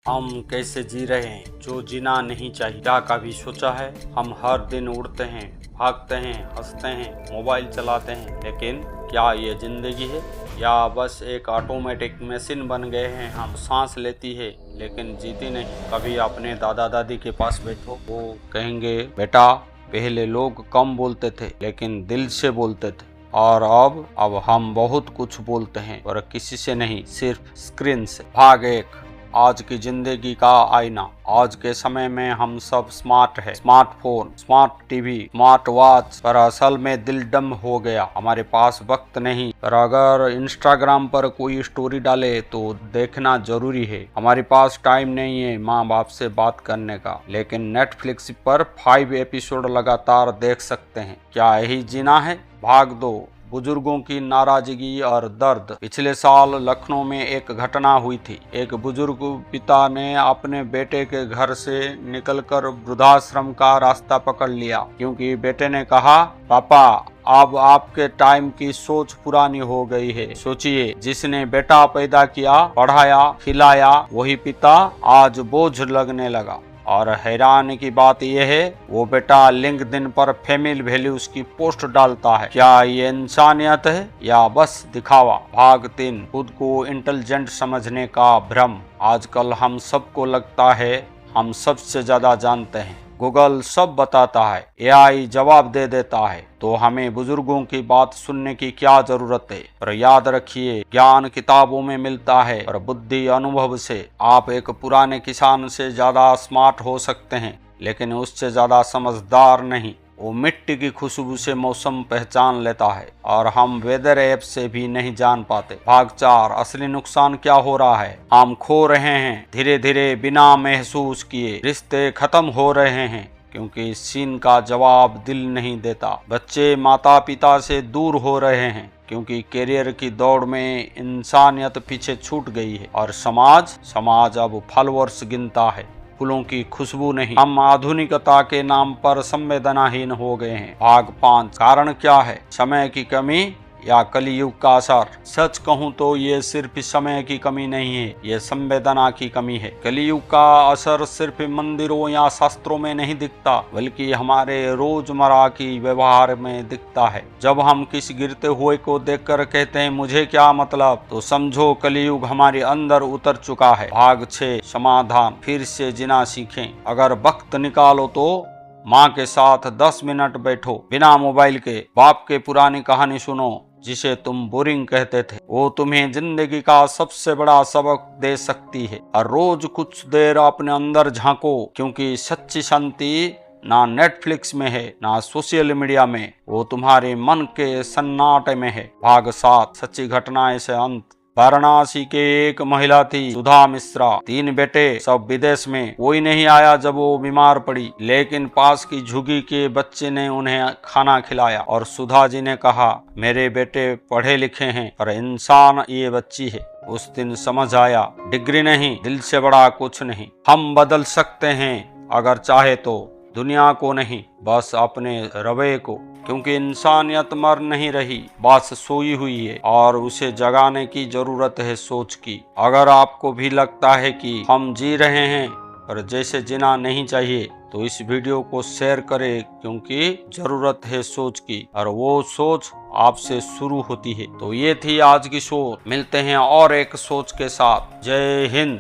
हम कैसे जी रहे हैं जो जीना नहीं चाहिए। क्या कभी सोचा है हम हर दिन उड़ते हैं, भागते हैं, हंसते हैं, मोबाइल चलाते हैं, लेकिन क्या ये जिंदगी है या बस एक ऑटोमेटिक मशीन बन गए हैं। हम सांस लेती है लेकिन जीती नहीं। कभी अपने दादा दादी के पास बैठो, वो कहेंगे बेटा पहले लोग कम बोलते थे लेकिन दिल से बोलते थे, और अब हम बहुत कुछ बोलते हैं और किसी से नहीं, सिर्फ स्क्रीन से। भाग एक, आज की जिंदगी का आईना। आज के समय में हम सब स्मार्ट है, smartphone, smart TV, smart watch, पर असल में दिल डम हो गया। हमारे पास वक्त नहीं, पर अगर इंस्टाग्राम पर कोई स्टोरी डाले तो देखना जरूरी है। हमारे पास टाइम नहीं है माँ बाप से बात करने का, लेकिन नेटफ्लिक्स पर 5 एपिसोड लगातार देख सकते हैं। क्या यही जीना है? भाग दो, बुजुर्गों की नाराजगी और दर्द। पिछले साल लखनऊ में एक घटना हुई थी। एक बुजुर्ग पिता ने अपने बेटे के घर से निकलकर वृद्धाश्रम का रास्ता पकड़ लिया, क्योंकि बेटे ने कहा पापा अब आपके टाइम की सोच पुरानी हो गई है। सोचिए, जिसने बेटा पैदा किया, पढ़ाया, खिलाया, वही पिता आज बोझ लगने लगा। और हैरान की बात यह है, वो बेटा लिंक्डइन पर फैमिली वैल्यूज की पोस्ट डालता है। क्या ये इंसानियत है या बस दिखावा? भाग 3, खुद को इंटेलिजेंट समझने का भ्रम। आजकल हम सबको लगता है हम सबसे ज्यादा जानते हैं। गूगल सब बताता है, एआई जवाब दे देता है, तो हमें बुजुर्गों की बात सुनने की क्या जरूरत है? पर याद रखिए, ज्ञान किताबों में मिलता है और बुद्धि अनुभव से। आप एक पुराने किसान से ज्यादा स्मार्ट हो सकते हैं, लेकिन उससे ज्यादा समझदार नहीं। वो मिट्टी की खुशबू से मौसम पहचान लेता है और हम वेदर ऐप से भी नहीं जान पाते। भाग 4, असली नुकसान क्या हो रहा है? हम खो रहे हैं धीरे धीरे बिना महसूस किए। रिश्ते खत्म हो रहे हैं क्योंकि सीन का जवाब दिल नहीं देता। बच्चे माता पिता से दूर हो रहे हैं क्योंकि करियर की दौड़ में इंसानियत पीछे छूट गई है। और समाज अब फॉलोअर्स गिनता है, फूलों की खुशबू नहीं। हम आधुनिकता के नाम पर संवेदनाहीन हो गए हैं। भाग 5, कारण क्या है? समय की कमी या कलयुग का असर? सच कहूं तो ये सिर्फ समय की कमी नहीं है, ये संवेदना की कमी है। कलयुग का असर सिर्फ मंदिरों या शास्त्रों में नहीं दिखता, बल्कि हमारे रोजमर्रा की व्यवहार में दिखता है। जब हम किसी गिरते हुए को देखकर कहते हैं मुझे क्या मतलब, तो समझो कलयुग हमारे अंदर उतर चुका है। भाग 6, समाधान। फिर से जीना सीखें। अगर वक्त निकालो तो माँ के साथ 10 मिनट बैठो, बिना मोबाइल के। बाप के पुरानी कहानी सुनो जिसे तुम बोरिंग कहते थे, वो तुम्हें जिंदगी का सबसे बड़ा सबक दे सकती है। और रोज कुछ देर अपने अंदर झांको, क्योंकि सच्ची शांति ना नेटफ्लिक्स में है ना सोशल मीडिया में, वो तुम्हारे मन के सन्नाटे में है। भाग 7, सच्ची घटनाएं से अंत। वाराणसी के एक महिला थी, सुधा मिश्रा। 3 बेटे, सब विदेश में। कोई नहीं आया जब वो बीमार पड़ी, लेकिन पास की झुग्गी के बच्चे ने उन्हें खाना खिलाया। और सुधा जी ने कहा मेरे बेटे पढ़े लिखे हैं, पर इंसान ये बच्ची है। उस दिन समझ आया, डिग्री नहीं, दिल से बड़ा कुछ नहीं। हम बदल सकते हैं अगर चाहे तो, दुनिया को नहीं, बस अपने रवैये को। क्योंकि इंसानियत मर नहीं रही, बस सोई हुई है, और उसे जगाने की जरूरत है सोच की। अगर आपको भी लगता है कि हम जी रहे हैं पर जैसे जीना नहीं चाहिए, तो इस वीडियो को शेयर करें, क्योंकि जरूरत है सोच की, और वो सोच आपसे शुरू होती है। तो ये थी आज की सोच। मिलते हैं और एक सोच के साथ। जय हिंद।